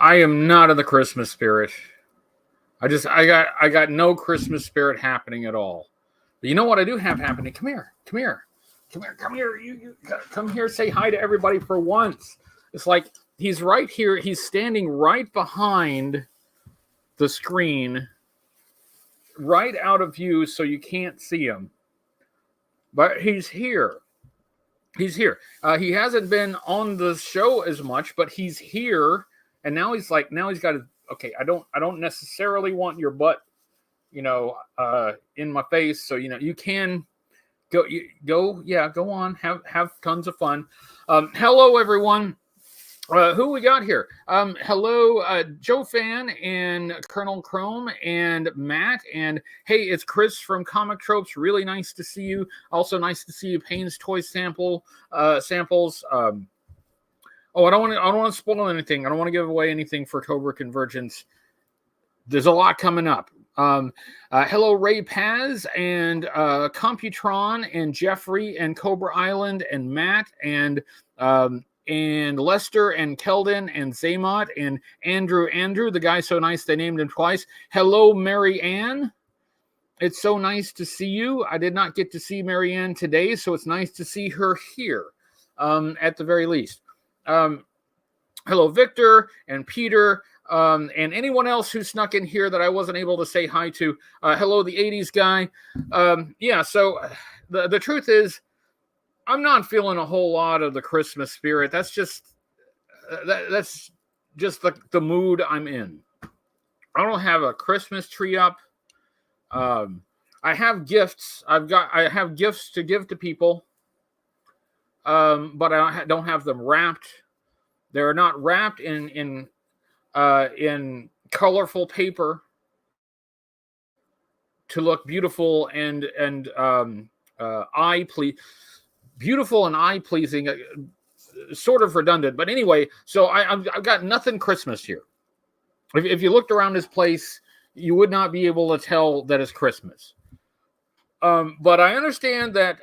I am not in the Christmas spirit. I got no Christmas spirit happening at all. But you know what I do have happening? Come here. You come here. Say hi to everybody for once. It's like he's right here. He's standing right behind the screen, right out of view, so you can't see him. But he's here. He hasn't been on the show as much, but he's here. And now he's got to, okay, I don't necessarily want your butt, in my face. So, you can go on, have tons of fun. Hello, everyone. Who we got here? Hello, Joe Fan and Colonel Chrome and Matt. And hey, it's Chris from Comic Tropes. Really nice to see you. Also nice to see you, Payne's Toy samples. I don't want to spoil anything. I don't want to give away anything for Cobra Convergence. There's a lot coming up. Hello, Ray Paz and Computron and Jeffrey and Cobra Island and Matt and Lester and Keldon and Zaymot and Andrew, the guy so nice they named him twice. Hello, Mary Ann. It's so nice to see you. I did not get to see Mary Ann today, so it's nice to see her here, at the very least. Hello, Victor and Peter, and anyone else who snuck in here that I wasn't able to say hi to. Hello, the 80s guy. So the truth is, I'm not feeling a whole lot of the Christmas spirit. That's just the mood I'm in. I don't have a Christmas tree up. I have gifts. I have gifts to give to people. But I don't have them wrapped. They're not wrapped in colorful paper to look beautiful and beautiful and eye pleasing. Sort of redundant, but anyway. So I've got nothing Christmas here. If you looked around this place, you would not be able to tell that it's Christmas. But I understand that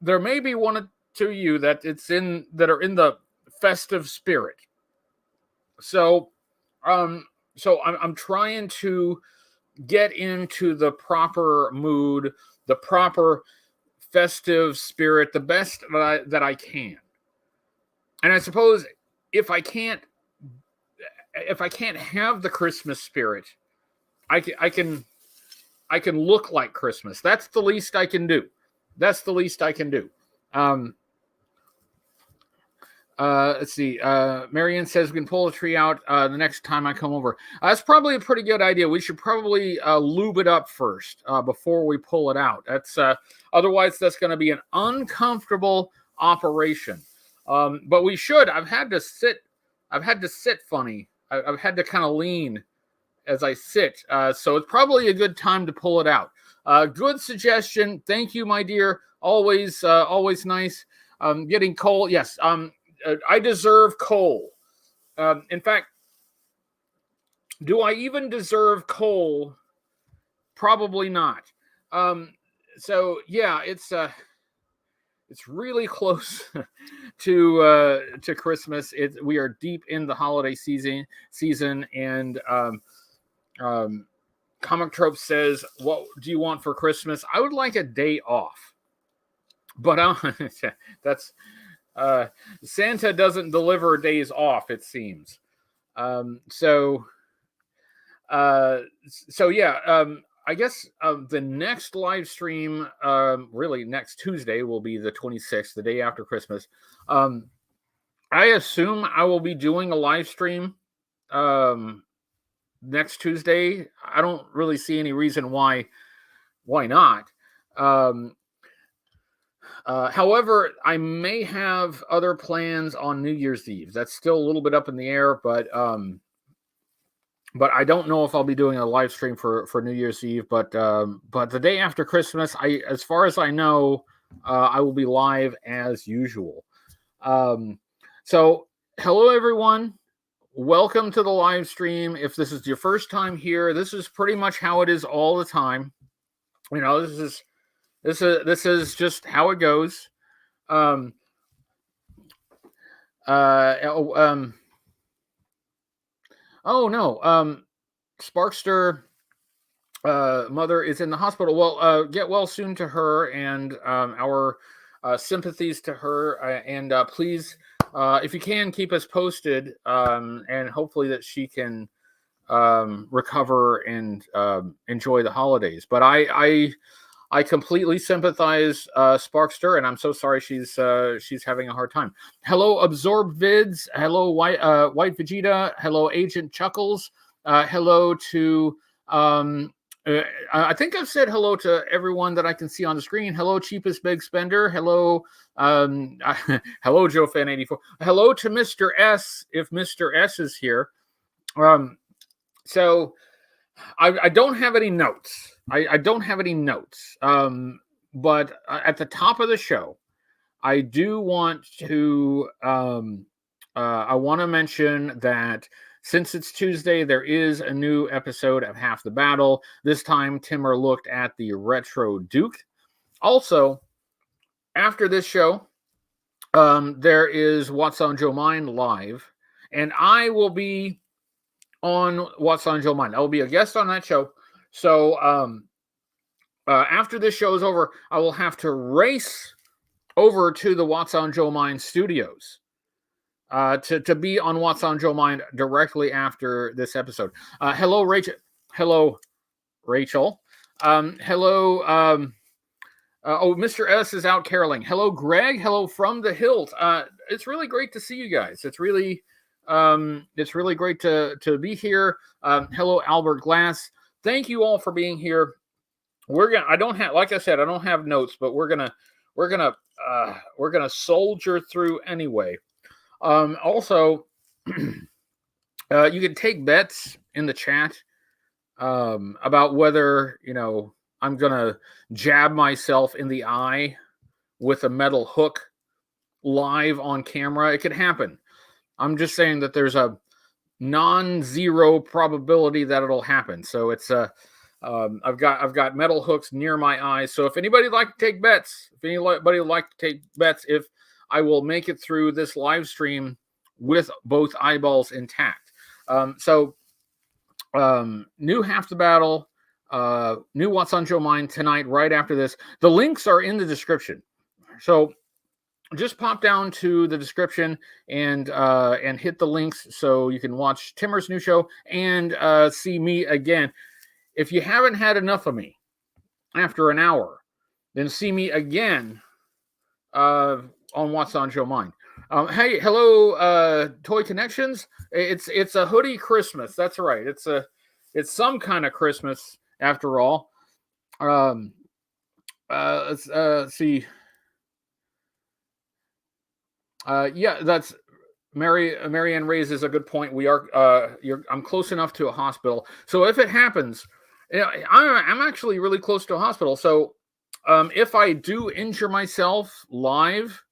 there may be one or two of you that are in the festive spirit. So I'm trying to get into the proper mood, the proper festive spirit, the best that I can. And I suppose if I can't have the Christmas spirit, I can look like Christmas. That's the least I can do. Let's see. Marianne says we can pull the tree out the next time I come over. That's probably a pretty good idea. We should probably lube it up first before we pull it out. That's otherwise that's going to be an uncomfortable operation. But we should. I've had to sit funny. I've had to kind of lean as I sit. So it's probably a good time to pull it out. Good suggestion. Thank you, my dear. Always nice. Getting coal. Yes. I deserve coal. In fact, do I even deserve coal? Probably not. So yeah, it's really close to Christmas. We are deep in the holiday season, and Comic Trope says, "What do you want for Christmas?" I would like a day off, but that's. Santa doesn't deliver days off, it seems. So yeah, I guess the next live stream, really next Tuesday, will be the 26th, the day after Christmas. I assume I will be doing a live stream next Tuesday. I don't really see any reason why not. However, I may have other plans on New Year's Eve. That's still a little bit up in the air, but I don't know if I'll be doing a live stream for New Year's Eve. But the day after Christmas, as far as I know, I will be live as usual. So hello, everyone. Welcome to the live stream. If this is your first time here, this is pretty much how it is all the time. This is just how it goes. Oh no, Sparkster mother is in the hospital. Well, get well soon to her, and our sympathies to her. And please, if you can, keep us posted, and hopefully that she can recover and enjoy the holidays. But I completely sympathize, Sparkster, and I'm so sorry she's having a hard time. Hello, Absorb Vids. Hello, White Vegeta. Hello, Agent Chuckles. Hello to I think I've said hello to everyone that I can see on the screen. Hello, Cheapest Big Spender. Hello, hello, Joe Fan 84. Hello to Mr. S, if Mr. S is here. So I don't have any notes. I don't have any notes. But at the top of the show, I do want to I want to mention that since it's Tuesday, there is a new episode of Half the Battle. This time, Timmer looked at the Retro Duke. Also, after this show, there is What's on Joe Mind live, and I will be on What's on Joe Mind. I will be a guest on that show. So after this show is over, I will have to race over to the What's on Joe Mind studios to be on What's on Joe Mind directly after this episode. Hello, Rachel. Hello, Rachel. Hello. Mr. S is out caroling. Hello, Greg. Hello from the Hilt. It's really great to see you guys. It's really great to be here. Hello, Albert Glass. Thank you all for being here. I don't have notes, but we're gonna soldier through anyway. Also, you can take bets in the chat about whether I'm gonna jab myself in the eye with a metal hook live on camera. It could happen. I'm just saying that there's a non-zero probability that it'll happen. So it's I've got metal hooks near my eyes. So if anybody would like to take bets, if I will make it through this live stream with both eyeballs intact. New Half the Battle, new What's on Joe Mind tonight, right after this. The links are in the description. So just pop down to the description and hit the links so you can watch Timmer's new show and see me again. If you haven't had enough of me after an hour, then see me again on What's on Joe Mind. Hey, hello, Toy Connections. It's a hoodie Christmas. That's right. It's some kind of Christmas after all. Let's see. Yeah, that's Marianne raises a good point. I'm close enough to a hospital, so if it happens, I'm actually really close to a hospital. So, if I do injure myself live,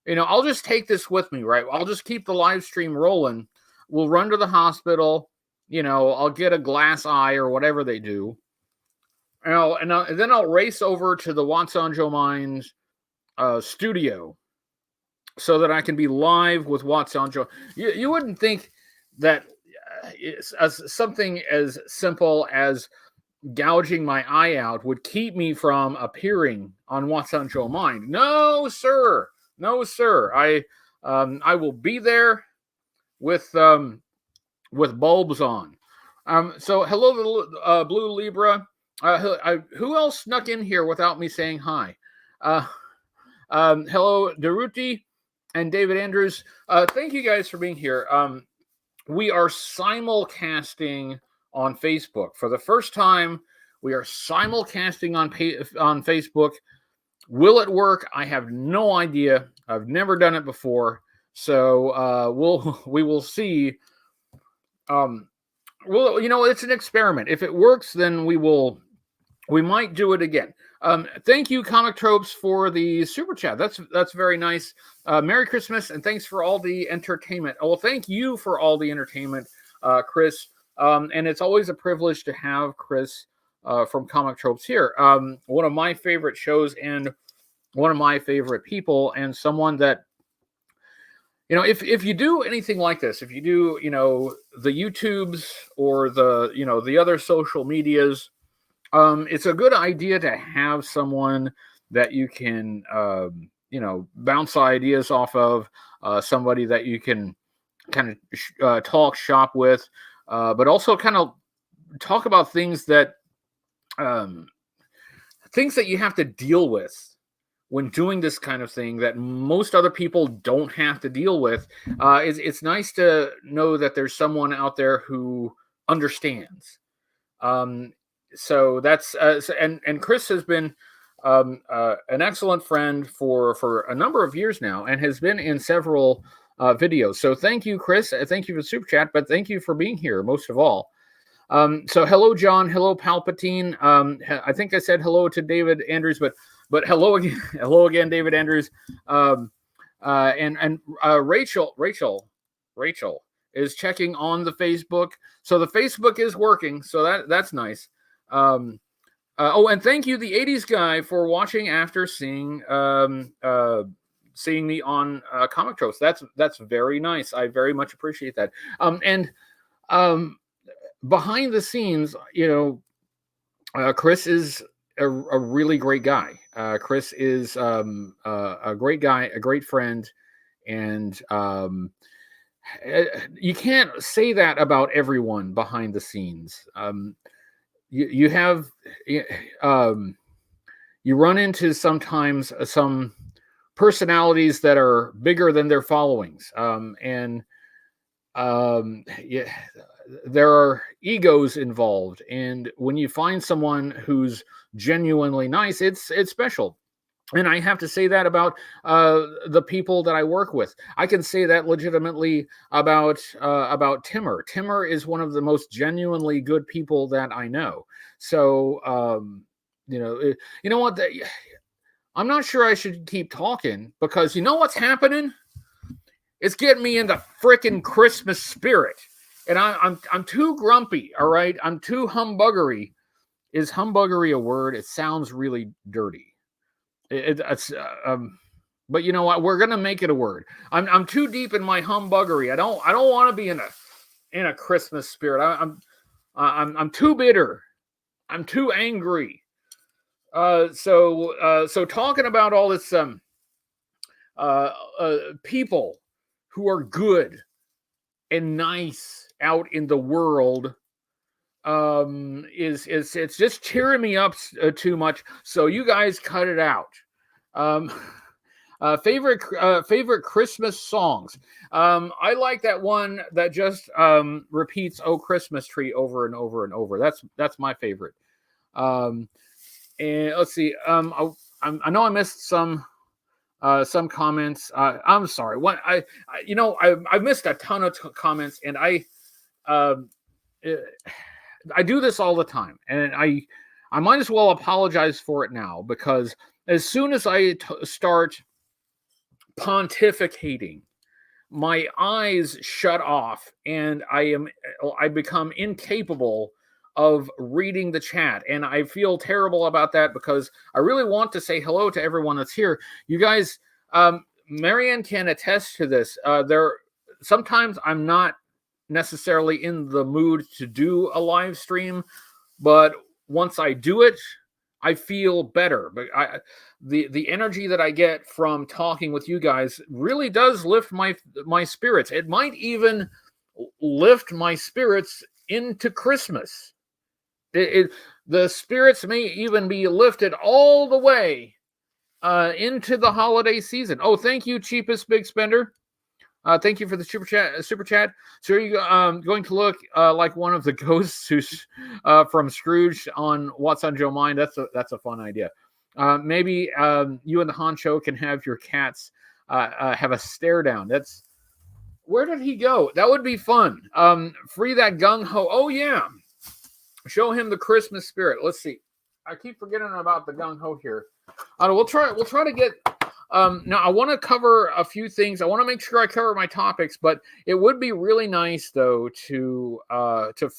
I'll just take this with me, right? I'll just keep the live stream rolling. We'll run to the hospital. I'll get a glass eye or whatever they do, and then I'll race over to the What's on Joe Mind's studio, so that I can be live with What's on Joe. You wouldn't think that something as simple as gouging my eye out would keep me from appearing on What's on Joe Mind. No, sir. No, sir. I will be there with bulbs on. So hello, Blue Libra. Who else snuck in here without me saying hi? Hello, Daruti and David Andrews. Thank you guys for being here. We are simulcasting on Facebook. For the first time, we are simulcasting on Facebook. Will it work? I have no idea. I've never done it before. So we will see. It's an experiment. If it works, then we might do it again. Thank you, Comic Tropes, for the super chat. That's very nice. Merry Christmas, and thanks for all the entertainment. Well, thank you for all the entertainment, Chris. And it's always a privilege to have Chris from Comic Tropes here. One of my favorite shows and one of my favorite people, and someone that if you do anything like this, if you do, the YouTubes or the other social medias, it's a good idea to have someone that you can, bounce ideas off of, somebody that you can kind of talk shop with, but also kind of talk about um, things that you have to deal with when doing this kind of thing that most other people don't have to deal with. It's nice to know that there's someone out there who understands. So that's and Chris has been an excellent friend for a number of years now, and has been in several videos. So thank you, Chris. Thank you for the super chat, but thank you for being here most of all. So hello, John. Hello, Palpatine. I think I said hello to David Andrews, but hello again, hello again, David Andrews. And Rachel is checking on the Facebook, so the Facebook is working. So that's nice. And thank you, the '80s guy, for watching after seeing me on Comic Tropes. That's very nice. I very much appreciate that. Behind the scenes, Chris is a really great guy. Chris is a great guy, a great friend, and you can't say that about everyone behind the scenes. You run into sometimes some personalities that are bigger than their followings, there are egos involved, and when you find someone who's genuinely nice, it's special. And I have to say that about the people that I work with. I can say that legitimately about Timur. Timur is one of the most genuinely good people that I know. So you know what? I'm not sure I should keep talking, because you know what's happening? It's getting me into freaking Christmas spirit. And I'm too grumpy, all right? I'm too humbuggery. Is humbuggery a word? It sounds really dirty. It's but you know what? We're gonna make it a word. I'm too deep in my humbuggery. I don't want to be in a Christmas spirit. I'm too bitter. I'm too angry. So talking about all this people who are good and nice out in the world, it's just cheering me up too much. So you guys cut it out. Favorite Christmas songs. I like that one that just repeats "Oh Christmas Tree" over and over and over. That's my favorite. And let's see. I know I missed some comments. I'm sorry. What I missed a ton of comments, and I do this all the time, and I might as well apologize for it now, because as soon as I start pontificating, my eyes shut off, and I become incapable of reading the chat, and I feel terrible about that, because I really want to say hello to everyone that's here. You guys, Marianne can attest to this. Sometimes I'm not necessarily in the mood to do a live stream, but once I do it, I feel better. But the energy that I get from talking with you guys really does lift my spirits. It might even lift my spirits into Christmas. The spirits may even be lifted all the way into the holiday season. Oh, thank you, Cheapest Big Spender. Thank you for the super chat. So are you going to look like one of the ghosts from Scrooge on What's on Joe Mind? That's a fun idea. Maybe you and the honcho can have your cats have a stare down. Where did he go? That would be fun. Free that gung ho. Oh yeah. Show him the Christmas spirit. Let's see. I keep forgetting about the gung ho here. We'll try to get. Now I want to cover a few things. I want to make sure I cover my topics, but it would be really nice though to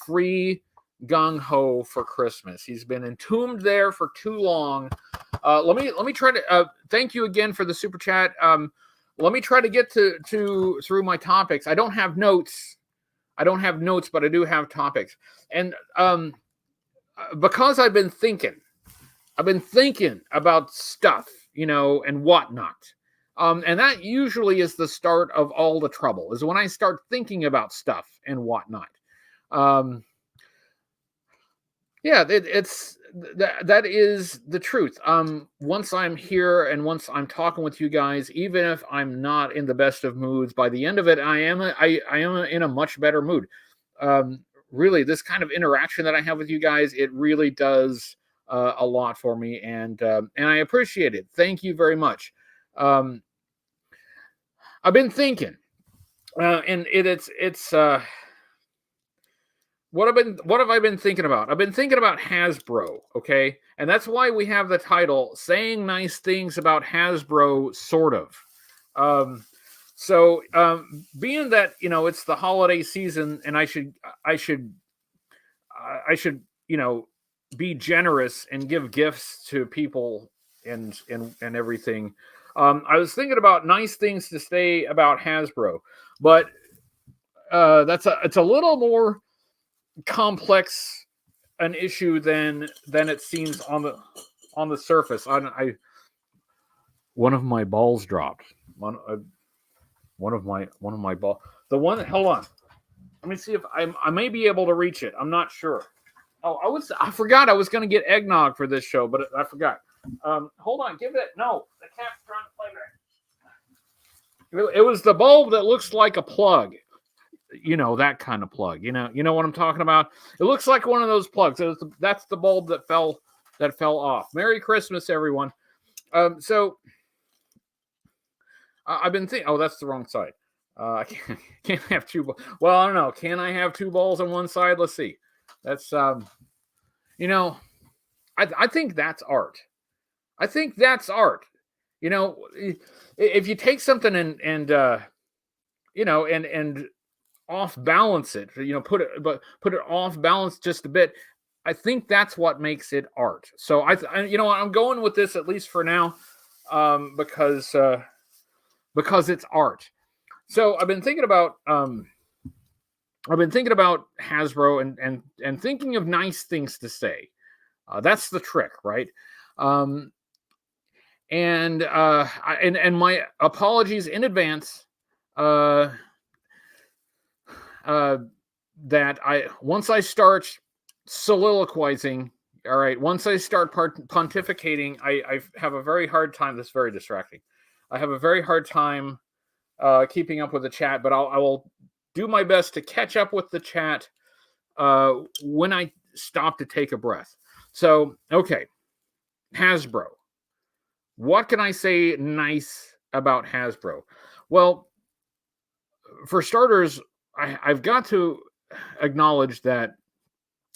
free gung ho for Christmas. He's been entombed there for too long. Let me try to. Thank you again for the super chat. let me try to get through my topics. I don't have notes. But I do have topics. And because I've been thinking about stuff, and whatnot. And that usually is the start of all the trouble, is when I start thinking about stuff and whatnot. Yeah, that is the truth. Once I'm here and once I'm talking with you guys, even if I'm not in the best of moods, by the end of it, I am in a much better mood. Really, this kind of interaction that I have with you guys, it really does a lot for me, and I appreciate it. Thank you very much. I've been thinking, and it's what have I been thinking about? I've been thinking about Hasbro, okay? And that's why we have the title, Saying Nice Things About Hasbro, sort of. So being that, it's the holiday season, and I should be generous and give gifts to people and everything. I was thinking about nice things to say about Hasbro, but it's a little more complex an issue than it seems on the surface. One of my balls dropped. One of my ball. The one. Hold on. Let me see if I may be able to reach it. I'm not sure. Oh, I forgot I was going to get eggnog for this show, but I forgot. Hold on. Give it. No, the cat's trying to play with it. It was the bulb that looks like a plug. That kind of plug. You know what I'm talking about? It looks like one of those plugs. That's the bulb that fell off. Merry Christmas, everyone. So I've been thinking. Oh, that's the wrong side. I can't have two. Well, I don't know. Can I have two balls on one side? Let's see. That's I think that's art. I think that's art. If you take something and off balance it, put it off balance just a bit, I think that's what makes it art. So I'm going with this, at least for now, because it's art. So I've been thinking about Hasbro and thinking of nice things to say. That's the trick, right? And my apologies in advance. That once I start soliloquizing, all right, once I start pontificating, I have a very hard time. This is very distracting. I have a very hard time keeping up with the chat, but I will do my best to catch up with the chat when I stop to take a breath. So, okay, Hasbro. What can I say nice about Hasbro? Well, for starters, I've got to acknowledge that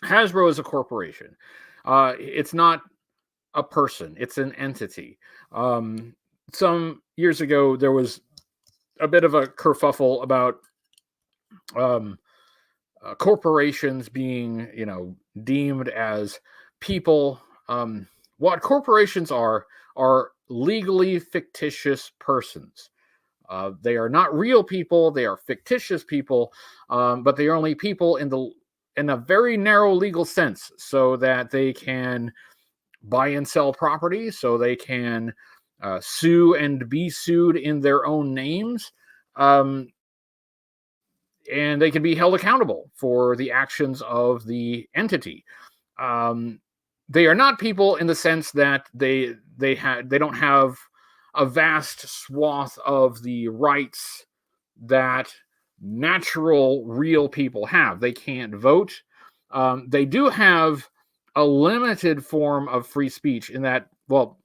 Hasbro is a corporation. It's not a person. It's an entity. Some years ago, there was a bit of a kerfuffle about corporations being, deemed as people. What corporations are legally fictitious persons. They are not real people. They are fictitious people, but they are only people in a very narrow legal sense, so that they can buy and sell property, so they can sue and be sued in their own names, and they can be held accountable for the actions of the entity. They are not people in the sense that they don't have a vast swath of the rights that natural, real people have. They can't vote. They do have a limited form of free speech in that, well,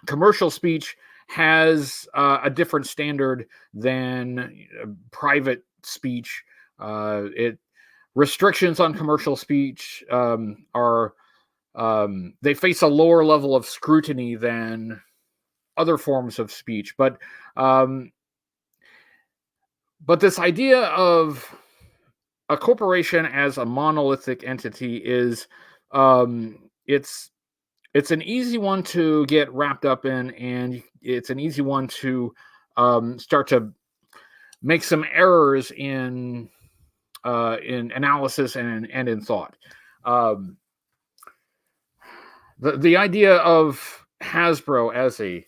commercial speech has a different standard than private speech. Restrictions on commercial speech are they face a lower level of scrutiny than other forms of speech, but this idea of a corporation as a monolithic entity is it's an easy one to get wrapped up in, and it's an easy one to start to make some errors in analysis and in thought. The idea of Hasbro as a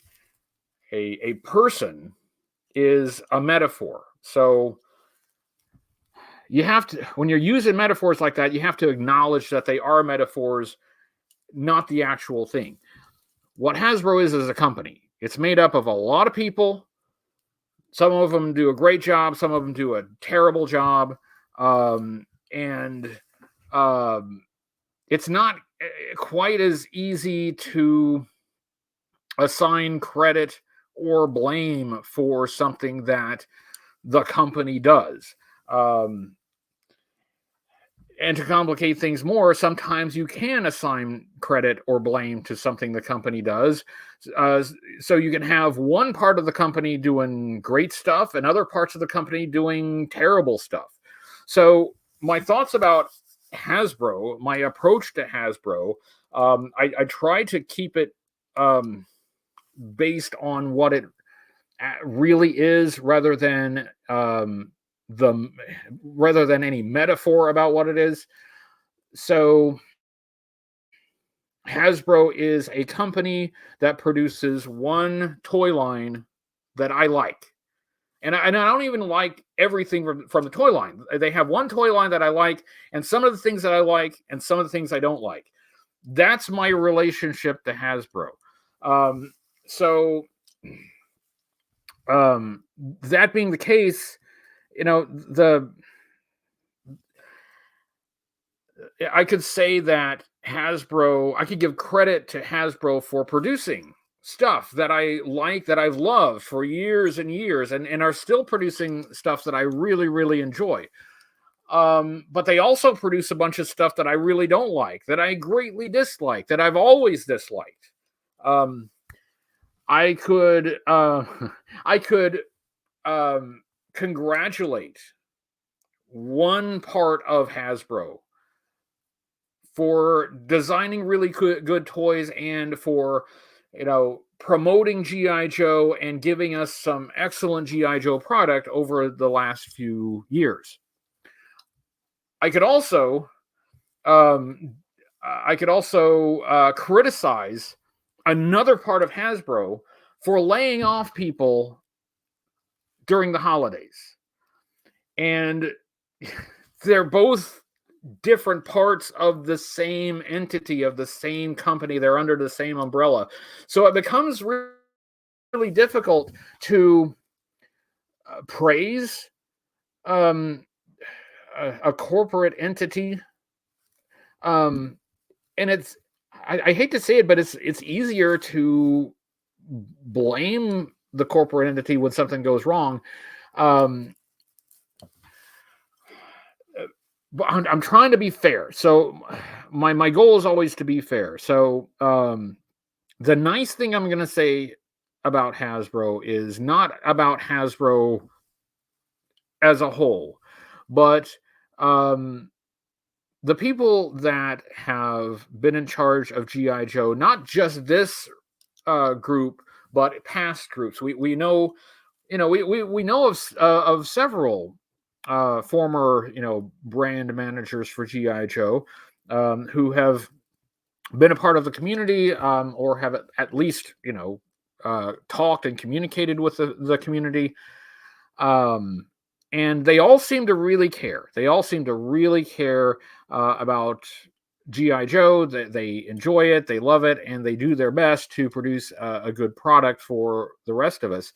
person is a metaphor. So you have to, when you're using metaphors like that, you have to acknowledge that they are metaphors, not the actual thing. What Hasbro is a company. It's made up of a lot of people. Some of them do a great job. Some of them do a terrible job. It's not quite as easy to assign credit or blame for something that the company does. And to complicate things more, sometimes you can assign credit or blame to something the company does. So you can have one part of the company doing great stuff and other parts of the company doing terrible stuff. So my thoughts about Hasbro, my approach to Hasbro, I try to keep it based on what it really is, rather than any metaphor about what it is. So Hasbro is a company that produces one toy line that I like. And I don't even like everything from the toy line. They have one toy line that I like, and some of the things that I like, and some of the things I don't like. That's my relationship to Hasbro. That being the case, I could say that Hasbro, I could give credit to Hasbro for producing stuff that I like, that I've loved for years and years, and are still producing stuff that I really, really enjoy. But they also produce a bunch of stuff that I really don't like, that I greatly dislike, that I've always disliked. I could congratulate one part of Hasbro for designing really good toys, and for promoting G.I. Joe and giving us some excellent G.I. Joe product over the last few years. I could also criticize another part of Hasbro for laying off people during the holidays. And they're both different parts of the same entity, of the same company. They're under the same umbrella. So it becomes really difficult to praise a corporate entity. And it's, I hate to say it, but it's easier to blame the corporate entity when something goes wrong. But I'm trying to be fair. So my goal is always to be fair. So the nice thing I'm going to say about Hasbro is not about Hasbro as a whole, but the people that have been in charge of G.I. Joe, not just this group, but past groups. We know, we know of several former, brand managers for G.I. Joe, who have been a part of the community, or have at least, talked and communicated with the community. And they all seem to really care. They all seem to really care about G.I. Joe. They enjoy it, they love it, and they do their best to produce a good product for the rest of us.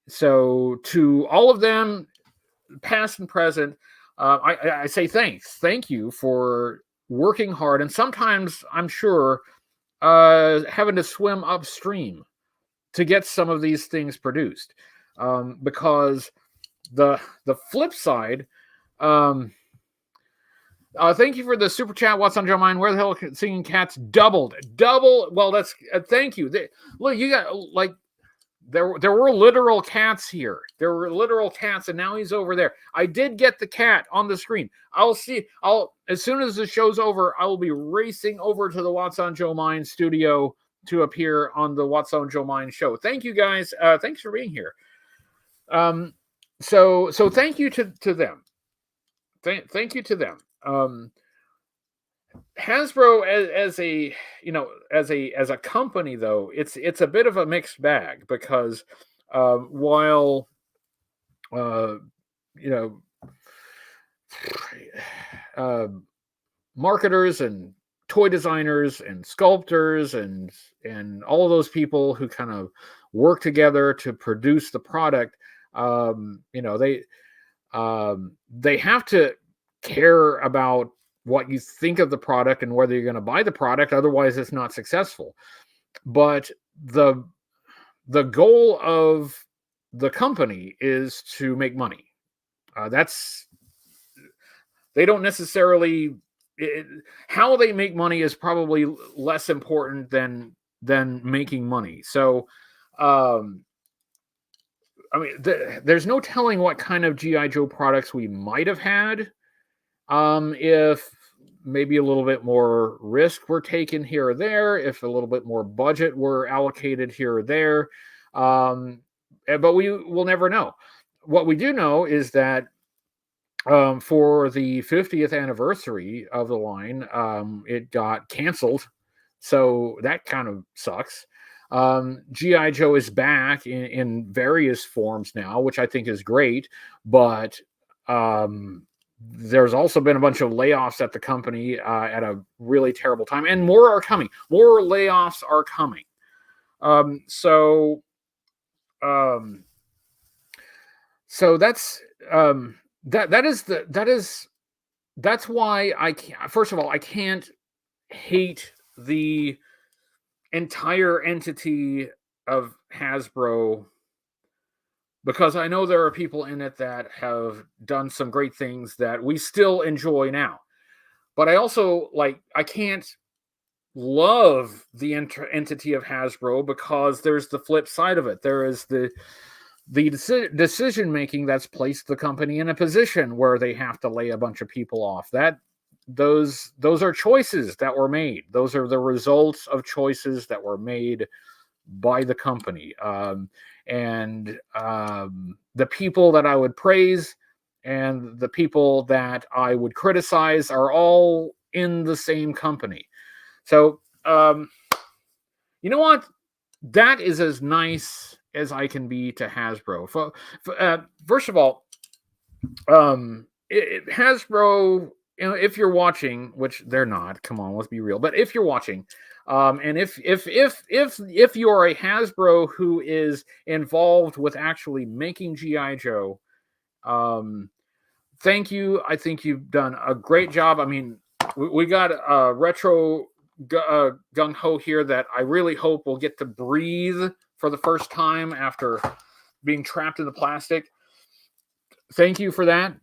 So to all of them, past and present, I say thanks. Thank you for working hard, and sometimes I'm sure having to swim upstream to get some of these things produced. Because the flip side, thank you for the super chat. What's on your mind? Where the hell are singing cats? Double. Well, that's thank you. Look, you got like. There were literal cats here. There were literal cats, and now he's over there. I did get the cat on the screen. As soon as the show's over, I will be racing over to the What's on Joe Mind studio to appear on the What's on Joe Mind show. Thank you guys. Thanks for being here. So thank you to them. Thank you to them. Hasbro as a as a company, though, it's a bit of a mixed bag, because while you know marketers and toy designers and sculptors and all of those people who kind of work together to produce the product, they have to care about what you think of the product and whether you're going to buy the product. Otherwise, it's not successful. But the goal of the company is to make money. They don't necessarily, how they make money is probably less important than making money. So, there's no telling what kind of G.I. Joe products we might have had if maybe a little bit more risk were taken here or there, if a little bit more budget were allocated here or there. But we will never know. What we do know is that for the 50th anniversary of the line, it got canceled. So that kind of sucks. G.I. Joe is back in various forms now, which I think is great. But there's also been a bunch of layoffs at the company at a really terrible time. And more are coming. More layoffs are coming. So that's that's why I can't. First of all, I can't hate the entire entity of Hasbro, because I know there are people in it that have done some great things that we still enjoy now. But I also I can't love the entity of Hasbro, because there's the flip side of it. There is the decision making that's placed the company in a position where they have to lay a bunch of people off. Those are choices that were made. Those are the results of choices that were made by the company. And the people that I would praise and the people that I would criticize are all in the same company. So, you know what? That is as nice as I can be to Hasbro. First of all, Hasbro, if you're watching, which they're not, come on, let's be real. But if you're watching, and if you're a Hasbro who is involved with actually making G.I. Joe, thank you. I think you've done a great job. I mean, we got a retro gung ho here that I really hope will get to breathe for the first time after being trapped in the plastic. Thank you for that.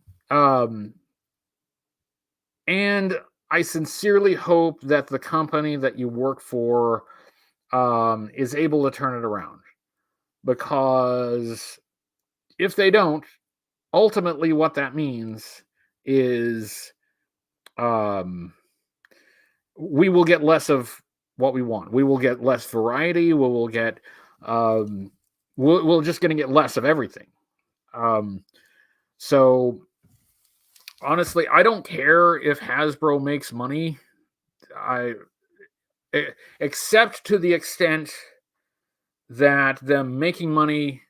And I sincerely hope that the company that you work for is able to turn it around. Because if they don't, ultimately what that means is we will get less of what we want. We will get less variety. We will get we're just going to get less of everything. So honestly, I don't care if Hasbro makes money. Except to the extent that them making money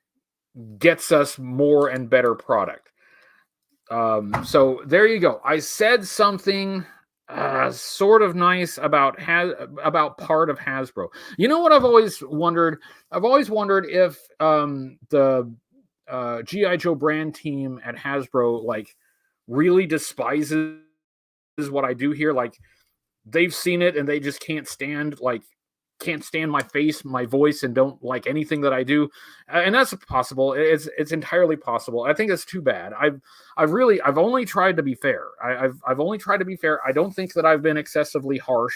gets us more and better product. So there you go. I said something sort of nice about part of Hasbro. You know what I've always wondered? I've always wondered if the G.I. Joe brand team at Hasbro really despises what I do here. They've seen it and they just can't stand my face, my voice, and don't like anything that I do. And that's possible. It's entirely possible. I think it's too bad. I've only tried to be fair. I've only tried to be fair. I don't think that I've been excessively harsh.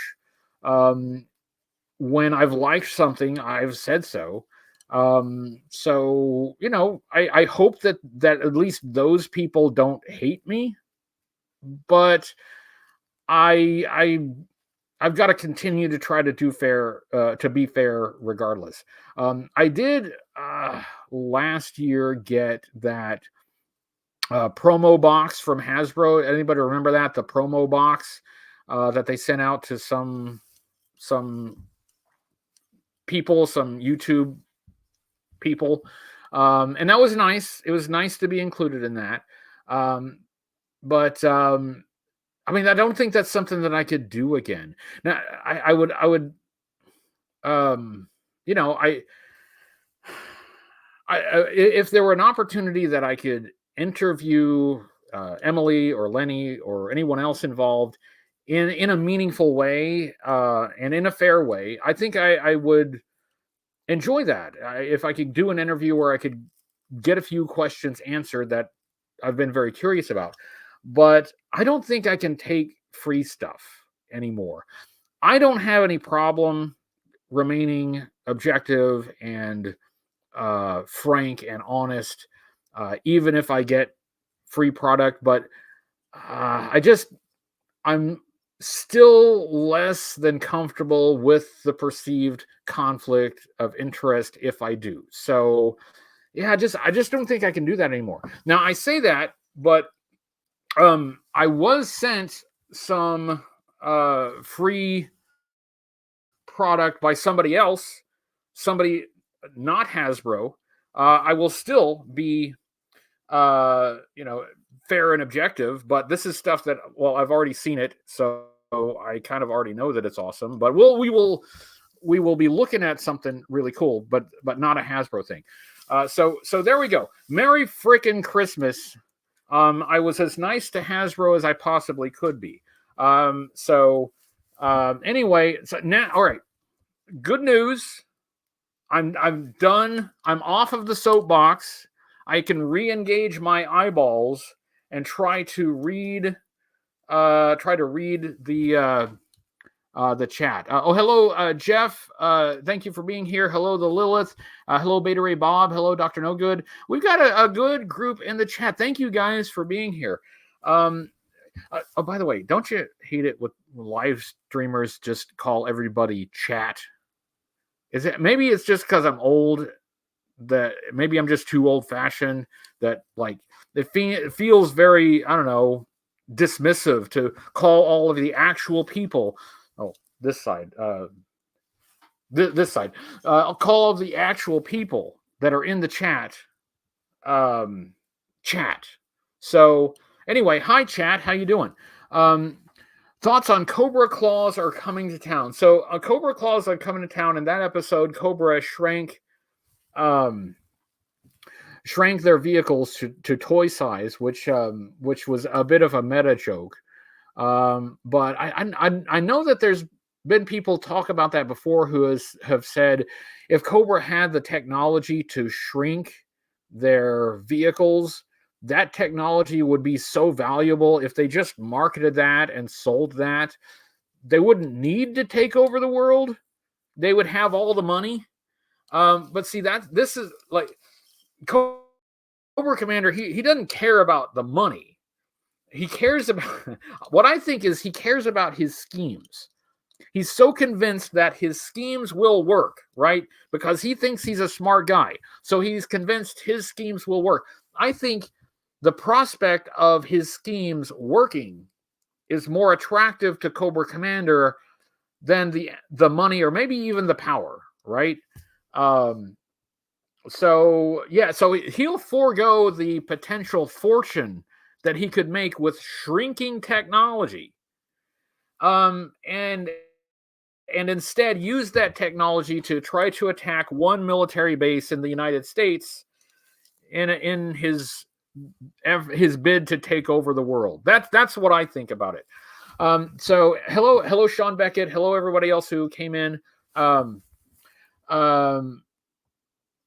When I've liked something, I've said so. So, I hope that at least those people don't hate me, but I I've got to continue to try to do fair, to be fair regardless. I did last year get that promo box from Hasbro. Anybody remember that? The promo box that they sent out to some people, some YouTube people. And that was nice. It was nice to be included in that. But I mean, I don't think that's something that I could do again. Now, I would, you know, if there were an opportunity that I could interview Emily or Lenny or anyone else involved in a meaningful way and in a fair way, I think I would enjoy that. If I could do an interview where I could get a few questions answered that I've been very curious about. But I don't think I can take free stuff anymore. I don't have any problem remaining objective and frank and honest, even if I get free product. But I'm still less than comfortable with the perceived conflict of interest if I do. So, yeah, I just don't think I can do that anymore. Now, I say that, but I was sent some free product by somebody else, somebody not Hasbro. I will still be, fair and objective, but this is stuff that, well, I've already seen it, so I kind of already know that it's awesome. But we will be looking at something really cool, but not a Hasbro thing. So there we go. Merry frickin' Christmas. I was as nice to Hasbro as I possibly could be. Anyway, so now, all right. Good news. I'm done. I'm off of the soapbox. I can re-engage my eyeballs and try to read the chat. Hello, Jeff. Thank you for being here. Hello, the Lilith. Hello, Beta Ray Bob. Hello, Dr. No Good. We've got a good group in the chat. Thank you guys for being here. By the way, don't you hate it when live streamers just call everybody chat? Maybe it's just because I'm old, that maybe I'm just too old fashioned, that like it feels very, I don't know, dismissive to call all of the actual people. This side. This side. I'll call all the actual people that are in the chat. Chat. So anyway, hi chat. How you doing? Thoughts on Cobra Claws are coming to town. So Cobra Claws are coming to town. In that episode, Cobra shrank their vehicles to toy size, which was a bit of a meta joke. But I know that there's been people talk about that before who have said if Cobra had the technology to shrink their vehicles, that technology would be so valuable. If they just marketed that and sold that, they wouldn't need to take over the world. They would have all the money. But see, this is like Cobra Commander. He doesn't care about the money. He cares about what I think is he cares about his schemes. He's so convinced that his schemes will work, right? Because he thinks he's a smart guy. So he's convinced his schemes will work. I think the prospect of his schemes working is more attractive to Cobra Commander than the money or maybe even the power, right? So he'll forego the potential fortune that he could make with shrinking technology, and instead use that technology to try to attack one military base in the United States in his bid to take over the world. That's what I think about it. So hello Sean Beckett. Hello everybody else who came in.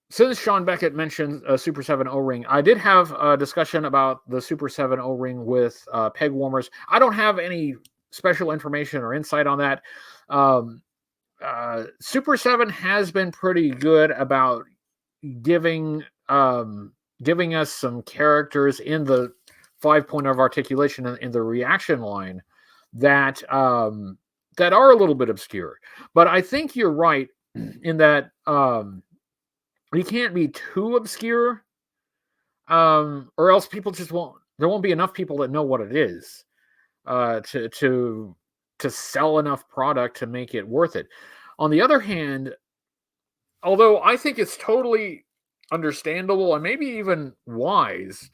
Since Sean Beckett mentioned a SuperSeven O-ring, I did have a discussion about the SuperSeven O-ring with peg warmers. I don't have any special information or insight on that. SuperSeven has been pretty good about giving us some characters in the 5 point of articulation in the reaction line that that are a little bit obscure. But I think you're right in that you can't be too obscure, or else people just won't. There won't be enough people that know what it is to sell enough product to make it worth it. On the other hand, although I think it's totally understandable and maybe even wise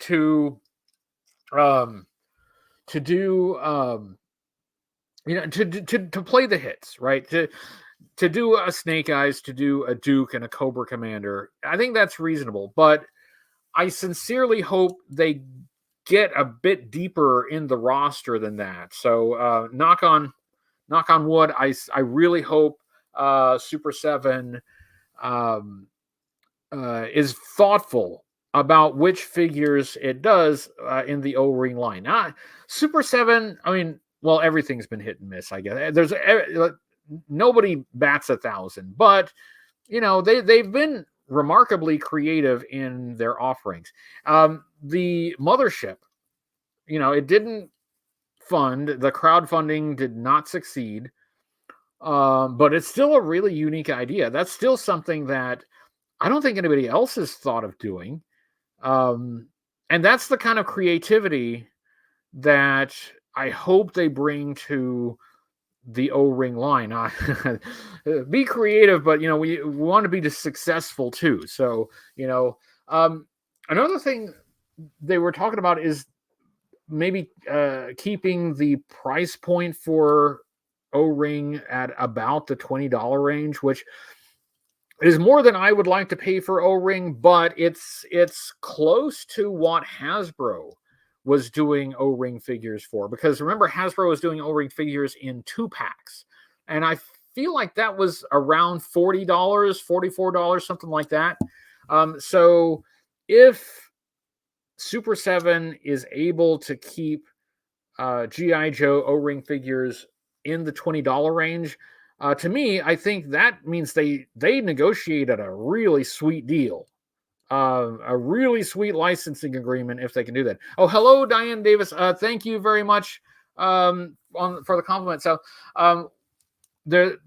um, to do to play the hits, right? To do a Snake Eyes, to do a Duke and a Cobra Commander. I think that's reasonable, but I sincerely hope they get a bit deeper in the roster than that. So knock on wood. I really hope SuperSeven is thoughtful about which figures it does in the O-ring line. SuperSeven, I mean, well, everything's been hit and miss, I guess. There's nobody bats 1,000, but they've been remarkably creative in their offerings. The mothership, it didn't fund. The crowdfunding did not succeed, but it's still a really unique idea. That's still something that I don't think anybody else has thought of doing. And that's the kind of creativity that I hope they bring to the O-ring line. Be creative, but we want to be successful too. So another thing they were talking about is maybe keeping the price point for O-ring at about the $20 range, which is more than I would like to pay for O-ring, but it's close to what Hasbro was doing O-ring figures for. Because remember, Hasbro was doing O-ring figures in 2-packs. And I feel like that was around $40, $44, something like that. So if SuperSeven is able to keep G.I. Joe O-ring figures in the $20 range, to me, I think that means they negotiated a really sweet deal. A really sweet licensing agreement if they can do that. Oh, hello, Diane Davis. Thank you very much for the compliment. So the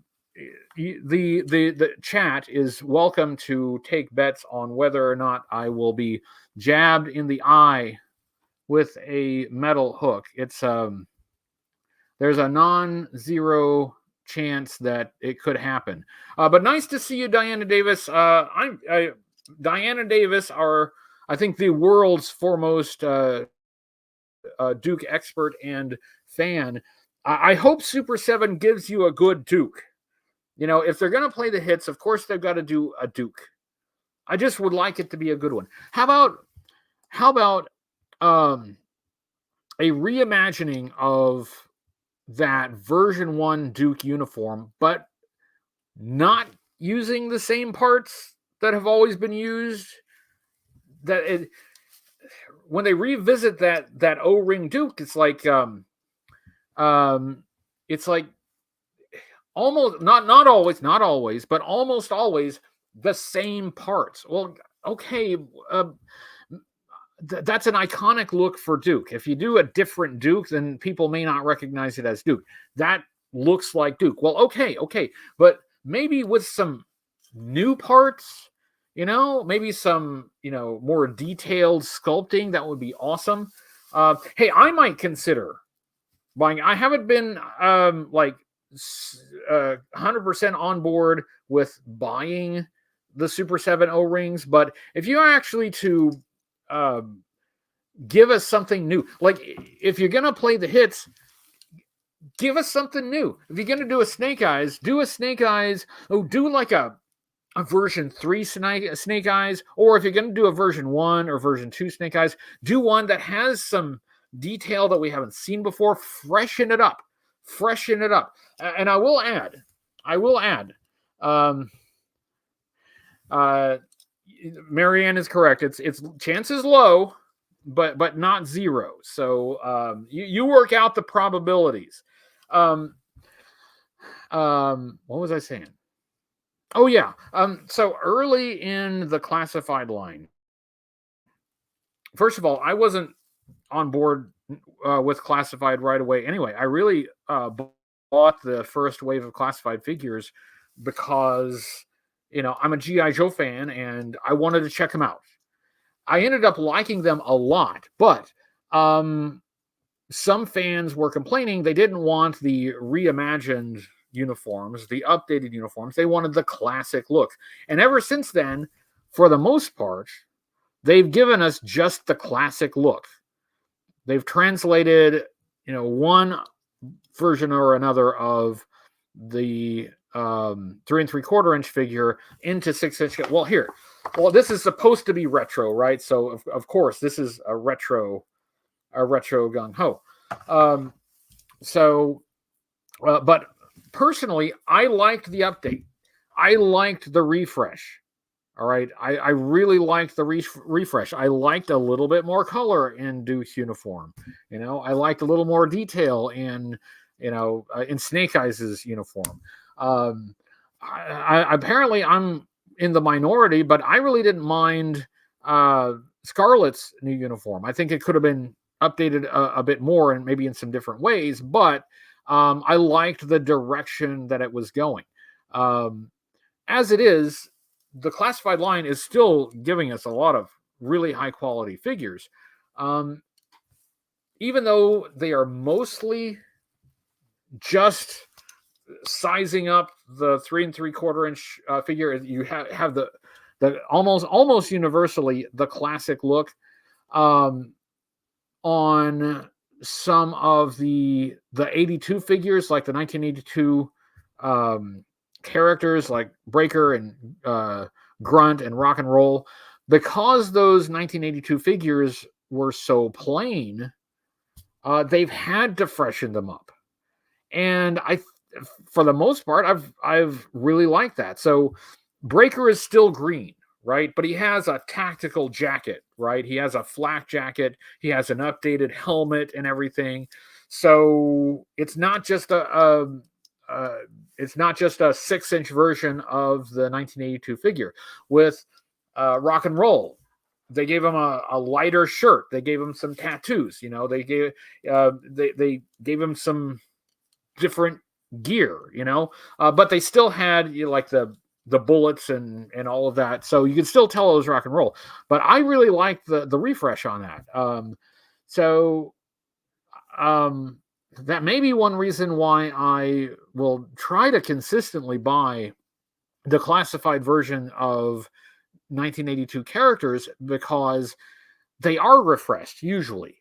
chat is welcome to take bets on whether or not I will be jabbed in the eye with a metal hook. It's there's a non-zero chance that it could happen. But nice to see you, Diana Davis. Diana Davis are, I think, the world's foremost Duke expert and fan. I hope SuperSeven gives you a good Duke. If they're going to play the hits, of course they've got to do a Duke. I just would like it to be a good one. How about a reimagining of that version 1 Duke uniform, but not using the same parts that have always been used? When they revisit that O-ring Duke, it's like almost not always, but almost always the same parts. Well, okay, that's an iconic look for Duke. If you do a different Duke, then people may not recognize it as Duke. That looks like Duke. Well, okay, but maybe with some new parts, maybe some, more detailed sculpting, that would be awesome. Hey, I might consider buying. I haven't been 100% on board with buying the SuperSeven O-rings, but if you are actually to give us something new, like if you're gonna play the hits, give us something new. If you're gonna do a Snake Eyes, do a Snake Eyes. Do like a version 3 Snake Eyes, or if you're going to do a version 1 or version 2 Snake Eyes, do one that has some detail that we haven't seen before. Freshen it up. And I will add, Marianne is correct. It's chances low, but not zero. So you work out the probabilities. What was I saying? Oh, yeah. So early in the classified line, first of all, I wasn't on board with classified right away. Anyway, I really bought bought the first wave of classified figures because, I'm a G.I. Joe fan and I wanted to check them out. I ended up liking them a lot, but some fans were complaining they didn't want the reimagined uniforms, the updated uniforms. They wanted the classic look. And ever since then, for the most part, they've given us just the classic look. They've translated, one version or another of the 3 3/4 inch figure into 6 inch. Well, this is supposed to be retro, right? So of course, this is a retro gung ho. But personally, I liked the update. I liked the refresh. All right, I really liked the refresh. I liked a little bit more color in Duke's uniform. I liked a little more detail in Snake Eyes' uniform. Apparently I'm in the minority, but I really didn't mind Scarlet's new uniform. I think it could have been updated a bit more and maybe in some different ways, but I liked the direction that it was going. As it is, the classified line is still giving us a lot of really high quality figures. Even though they are mostly just sizing up the 3 3/4 inch figure, you have the almost universally the classic look. On some of the 82 figures, like the 1982 characters like Breaker and Grunt and Rock and Roll, because those 1982 figures were so plain, they've had to freshen them up. And for the most part, I've really liked that. So Breaker is still green, right? But he has a tactical jacket, right? He has a flak jacket. He has an updated helmet and everything. So it's not just a 6 inch version of the 1982 figure. With Rock and Roll, they gave him a lighter shirt. They gave him some tattoos. They gave him some different gear. But they still had like the bullets and all of that, so you could still tell it was Rock and Roll. But I really liked the refresh on that. That may be one reason why I will try to consistently buy the classified version of 1982 characters, because they are refreshed usually.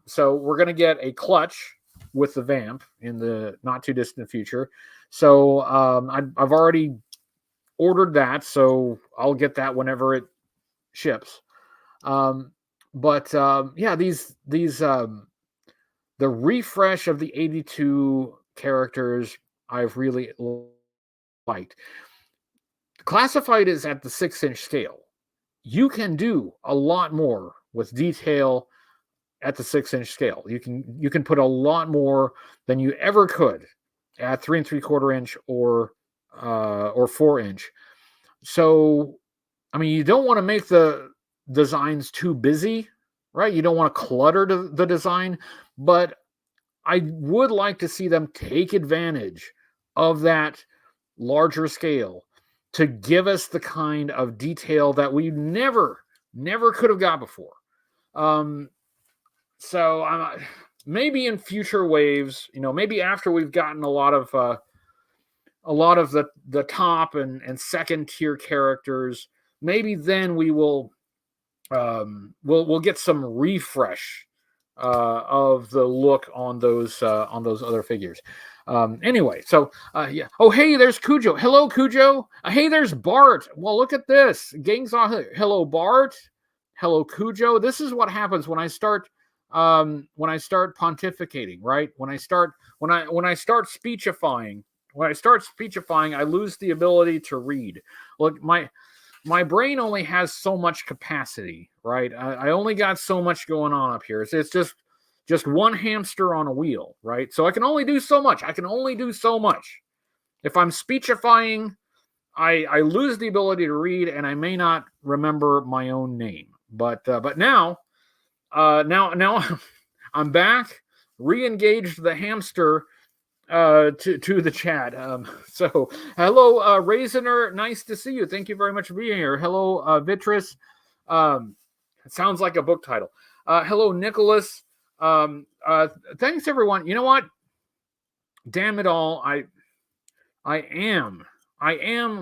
So we're going to get a clutch with the Vamp in the not too distant future. So I've already ordered that, so I'll get that whenever it ships. The refresh of the 82 characters I've really liked. Classified is at the 6 inch scale. You can do a lot more with detail at the 6 inch scale. You can put a lot more than you ever could at 3 3/4 inch or 4 inch. So, I mean, you don't want to make the designs too busy, right? You don't want to clutter the design, but I would like to see them take advantage of that larger scale to give us the kind of detail that we never could have got before. So maybe in future waves, maybe after we've gotten a lot of the top and second tier characters, maybe then we will we'll get some refresh of the look on those other figures. Anyway, so yeah. Oh, hey, there's Kujo. Hello, Kujo. Hey, there's Bart. Well, look at this. Gang's on. Hello, Bart. Hello, Kujo. This is what happens when I start pontificating, right? When I start speechifying, I lose the ability to read. Look, my brain only has so much capacity, right? I only got so much going on up here. It's just one hamster on a wheel, right? So I can only do so much. If I'm speechifying, I lose the ability to read, and I may not remember my own name. But now I'm back, re-engaged the hamster to the chat. So hello, Raisioner. Nice to see you. Thank you very much for being here. Hello, Vitris. It sounds like a book title. Hello, Nicholas. Thanks, everyone. You know what? Damn it all. I am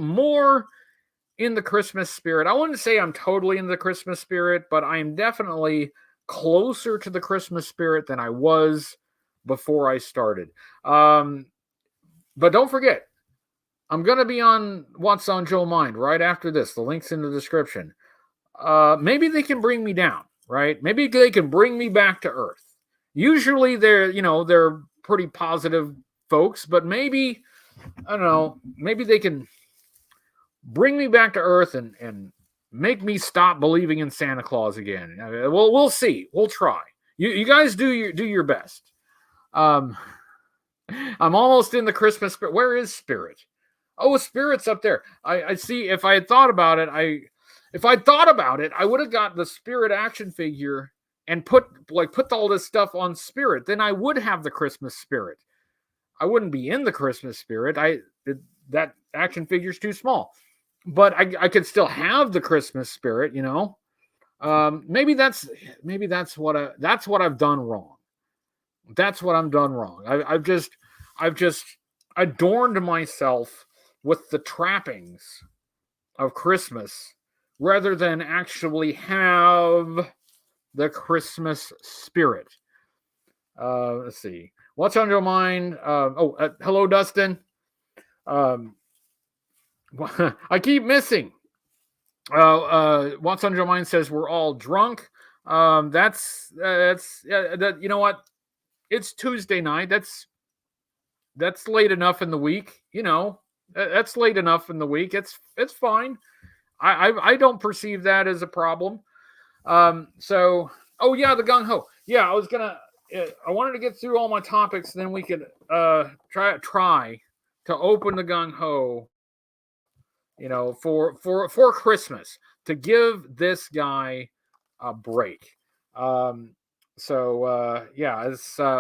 more in the Christmas spirit. I wouldn't say I'm totally in the Christmas spirit, but I am definitely closer to the Christmas spirit than I was before I started. But don't forget, I'm going to be on What's on Joe Mind right after this. The link's in the description. Maybe they can bring me down, right? Maybe they can bring me back to earth. Usually they're pretty positive folks, but maybe, I don't know, maybe they can bring me back to earth and make me stop believing in Santa Claus again. Well, we'll see. We'll try. You guys do your best. I'm almost in the Christmas spirit. Where is Spirit? Oh, Spirit's up there. I see. If I had thought about it, I would have got the Spirit action figure and put all this stuff on Spirit. Then I would have the Christmas spirit. I wouldn't be in the Christmas spirit. That action figure's too small. But I could still have the Christmas spirit, Maybe that's what I've done wrong. That's what I'm done wrong. I've just adorned myself with the trappings of Christmas rather than actually have the Christmas spirit. Let's see. What's on your mind? Hello, Dustin. I keep missing. What's on your mind says we're all drunk. That's you know what? It's Tuesday night. That's late enough in the week. That's late enough in the week. It's fine. I don't perceive that as a problem. The gung ho. Yeah, I wanted to get through all my topics, then we could try to open the gung ho. For Christmas, to give this guy a break. I've still got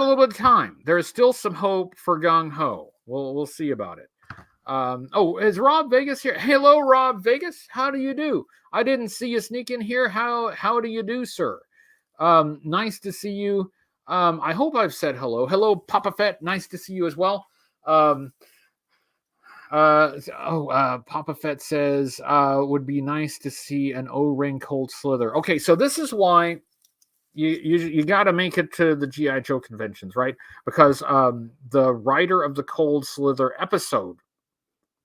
a little bit of time. There is still some hope for gung ho. We'll see about it. Is Rob Vegas here? Hello, Rob Vegas. How do you do? I didn't see you sneak in here. How do you do, sir? Nice to see you. I hope I've said hello. Hello, Papa Fett. Nice to see you as well. Papa Fett says, would be nice to see an O-ring Cold Slither. Okay, so this is why you got to make it to the G.I. Joe conventions, right? Because the writer of the Cold Slither episode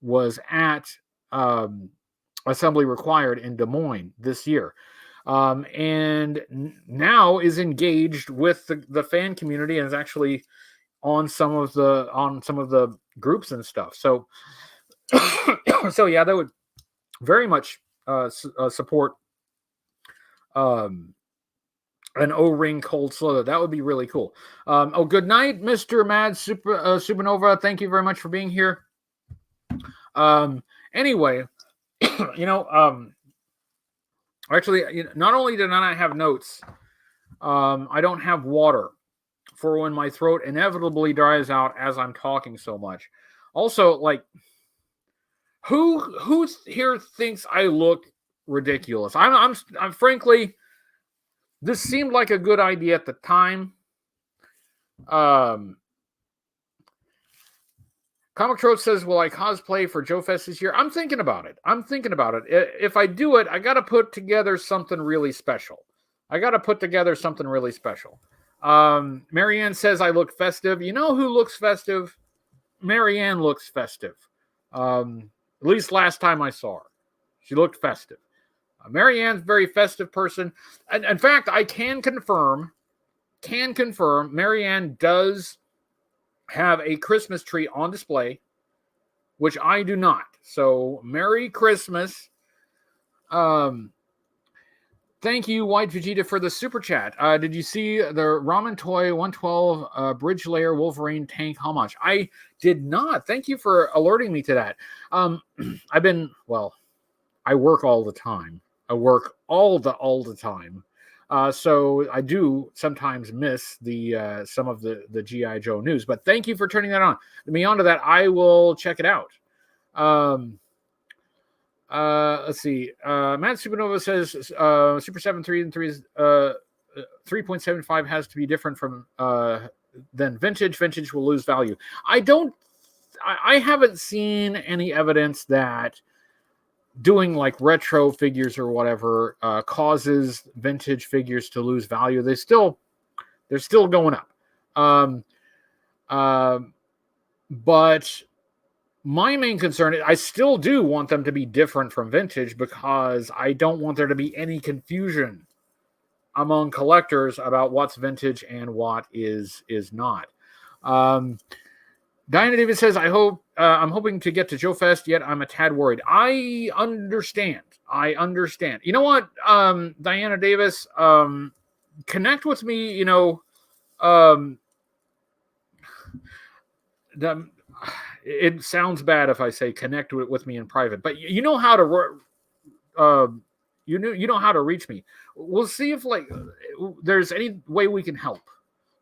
was at Assembly Required in Des Moines this year. And now is engaged with the fan community and is actually on some of the groups and stuff. So that would very much support an O-ring Cold Slither. That would be really cool. Good night, Mr. Mad Supernova. Thank you very much for being here. Anyway, actually, not only did I not have notes, I don't have water for when my throat inevitably dries out as I'm talking so much. Also, who here thinks I look ridiculous? I'm frankly, this seemed like a good idea at the time. Comic Trope says, will I cosplay for Joe Fest this year? I'm thinking about it. If I do it, I got to put together something really special. Marianne says I look festive. You know who looks festive? Marianne looks festive. At least last time I saw her. She looked festive. Marianne's a very festive person. And in fact, I can confirm Marianne does have a Christmas tree on display, which I do not. So Merry Christmas. Thank you, White Vegeta, for the super chat. Did you see the Ramen Toy 112 Bridge Layer Wolverine tank? How much? I did not. Thank you for alerting me to that. I work all the time. I work all the time. So I do sometimes miss the some of the G.I. Joe news. But thank you for turning that on. Me onto that. I will check it out. Let's see. Matt Supernova says Super 3 and 3 is 3.75 has to be different from than vintage. Vintage will lose value. I haven't seen any evidence that doing like retro figures or whatever causes vintage figures to lose value. They're still going up. But my main concern is I still do want them to be different from vintage because I don't want there to be any confusion among collectors about what's vintage and what is not. Diana Davis says, I'm hoping to get to Joe Fest, yet I'm a tad worried. I understand. You know what, Diana Davis, connect with me, it sounds bad if I say connect with me in private, but you know how to you know how to reach me. We'll see if there's any way we can help.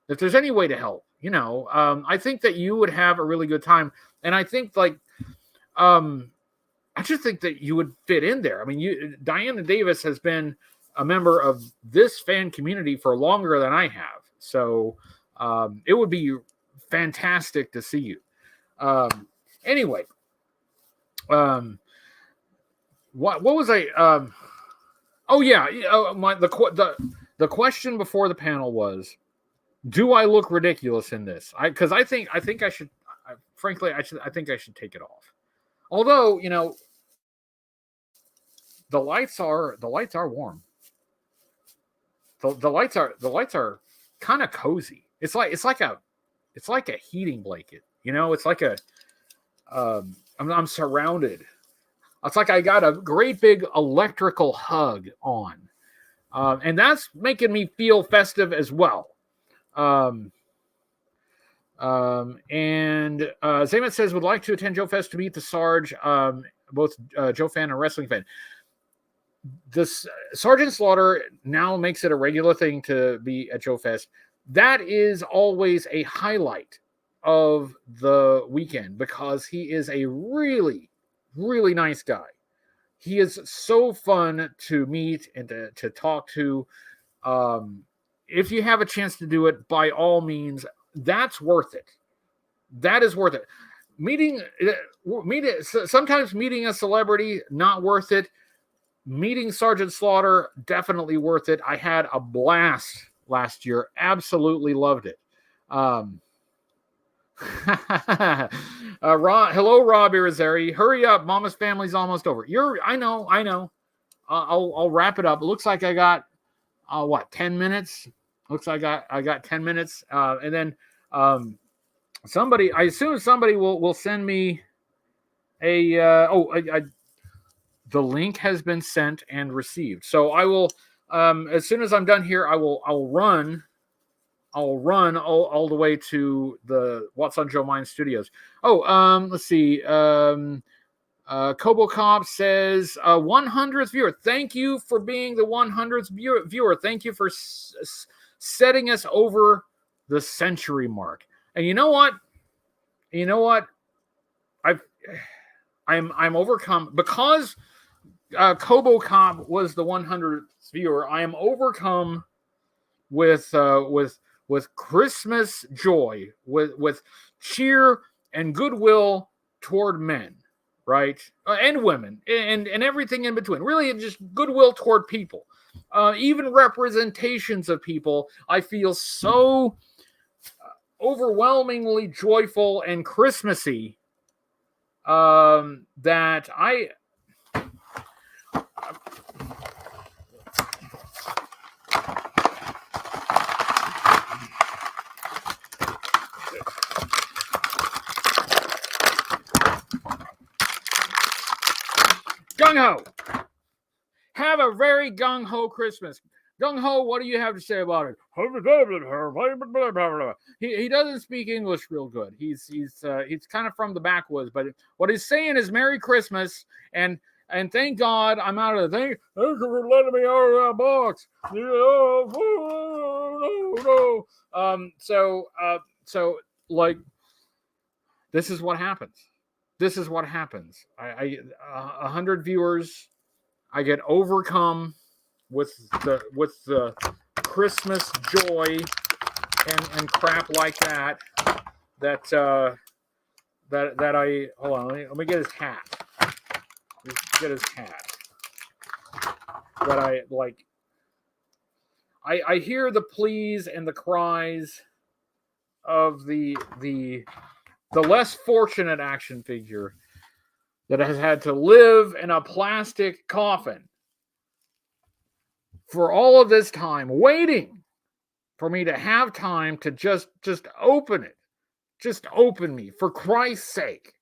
If there's any way to help, I think that you would have a really good time, and I think I just think that you would fit in there. I mean, Diana Davis has been a member of this fan community for longer than I have, so it would be fantastic to see you. Anyway, what was I? Oh yeah, the question before the panel was, do I look ridiculous in this? Because I think I should. Frankly, I think I should take it off. Although the lights are warm. The lights are kind of cozy. It's like a heating blanket. It's like I'm surrounded. It's like I got a great big electrical hug on, and that's making me feel festive as well. And Zayman says would like to attend Joe Fest to meet the Sarge, both Joe fan and wrestling fan. This Sgt Slaughter now makes it a regular thing to be at Joe Fest. That is always a highlight of the weekend because he is a really, really nice guy. He is so fun to meet and to talk to. If you have a chance to do it, by all means, that's worth it. That is worth it. Sometimes meeting a celebrity, not worth it. Meeting Sgt Slaughter, definitely worth it. I had a blast last year. Absolutely loved it. Hello, Rob Irizarry. Hurry up. Mama's family's almost over. I know. I'll wrap it up. It looks like I got, 10 minutes? Looks like I got 10 minutes. And then I assume somebody will send me the link has been sent and received. So I will, as soon as I'm done here, I'll run all the way to the What's on Joe Mind Studios. Let's see. Cobocop says 100th viewer. Thank you for being the 100th viewer. Thank you for setting us over the century mark. And you know what? I'm overcome because Cobocop was the 100th viewer. I am overcome with Christmas joy, with cheer and goodwill toward men, right? And women and everything in between. Really, just goodwill toward people. Even representations of people. I feel so overwhelmingly joyful and Christmassy that I... Gung-ho! Have a very gung-ho Christmas. Gung-ho, what do you have to say about it? He doesn't speak English real good. He's kind of from the backwoods, but what he's saying is Merry Christmas, and And thank God I'm out of the thing. Thank you for letting me out of that box. So like, this is what happens. This is what happens. 100 viewers, I get overcome with the Christmas joy and crap like that. That I hold on. Let me get his hat. Get his hat. That I like. I hear the pleas and the cries of the less fortunate action figure that has had to live in a plastic coffin for all of this time, waiting for me to have time to just open it. Just open me, for Christ's sake.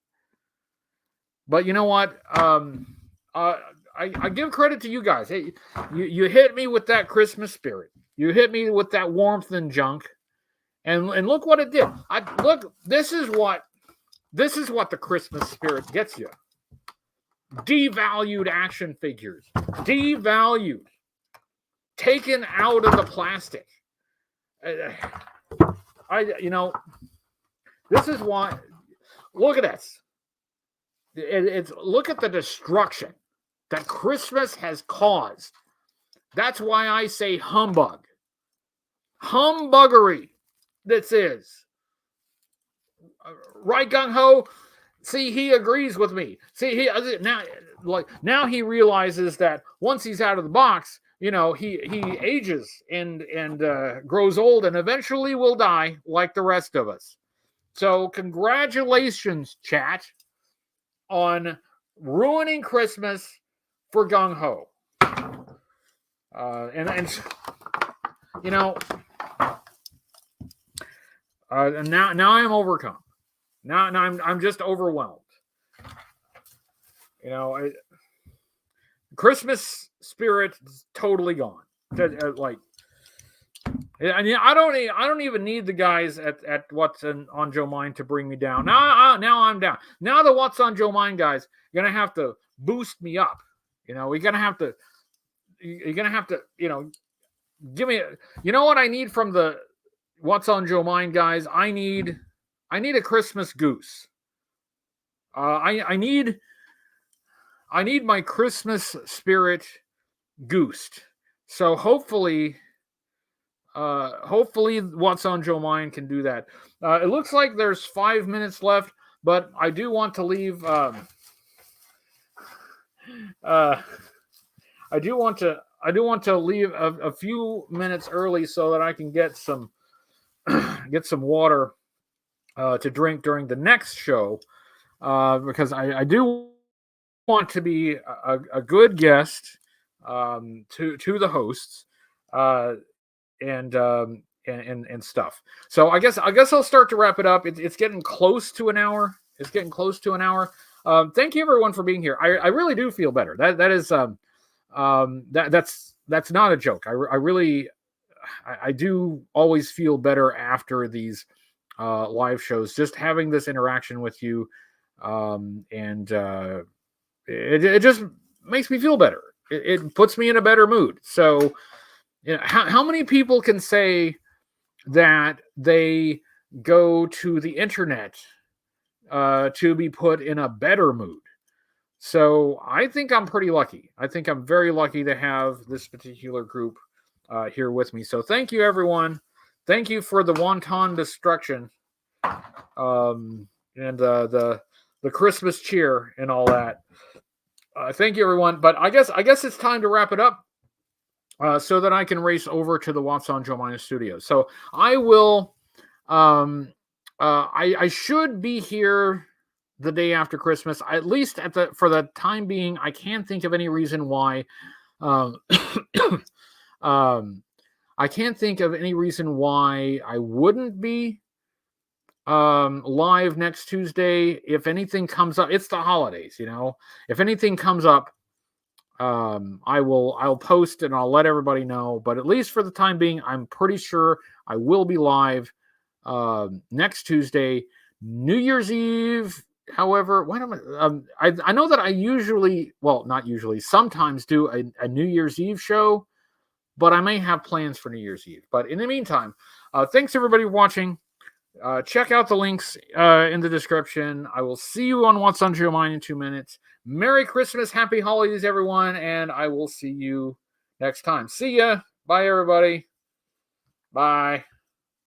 But you know what? I give credit to you guys. Hey, you hit me with that Christmas spirit. You hit me with that warmth and junk. And look what it did. This is what the Christmas spirit gets you. Devalued action figures. Devalued. Taken out of the plastic. This is why. Look at this. Look at the destruction that Christmas has caused. That's why I say humbug. Humbuggery. This is. Right, Gung Ho? See, he agrees with me. See, now he realizes that once he's out of the box, he ages and grows old and eventually will die like the rest of us. So congratulations, chat, on ruining Christmas for Gung Ho. Now I'm overcome. Now I'm just overwhelmed. Christmas spirit is totally gone. I don't even need the guys at What's on Joe Mind to bring me down. Now I'm down. Now the What's on Joe Mind guys are gonna have to boost me up. You're gonna have to give me. You know what I need from the What's on Joe Mind guys? I need a Christmas goose. I need my Christmas spirit goosed. So hopefully What's on Joe Mind can do that. It looks like there's 5 minutes left, but I do want to leave. I do want to leave a few minutes early so that I can get some water to drink during the next show, because I do want to be a good guest to the hosts. And stuff. So I guess I'll start to wrap it up. It's getting close to an hour. Thank you everyone for being here. I really do feel better. That's not a joke. I do always feel better after these live shows. Just having this interaction with you, it just makes me feel better. It puts me in a better mood. So. How many people can say that they go to the internet to be put in a better mood? So I think I'm pretty lucky. I think I'm very lucky to have this particular group here with me. So thank you, everyone. Thank you for the wonton destruction and the Christmas cheer and all that. Thank you, everyone. But I guess it's time to wrap it up. So that I can race over to the What's on Joe Mind studio. So I will. I should be here the day after Christmas, at least for the time being. I can't think of any reason why. I can't think of any reason why I wouldn't be live next Tuesday. If anything comes up, it's the holidays, If anything comes up, I'll post and I'll let everybody know, but at least for the time being, I'm pretty sure I will be live next Tuesday, New Year's Eve However, when am I know that I usually, well, not usually, sometimes do a New Year's Eve show, but I may have plans for New Year's Eve. But in the meantime, thanks everybody for watching. Check out the links in the description. I will see you on What's on Your Mind in 2 minutes. Merry Christmas, Happy Holidays, everyone, and I will see you next time. See ya. Bye, everybody. Bye.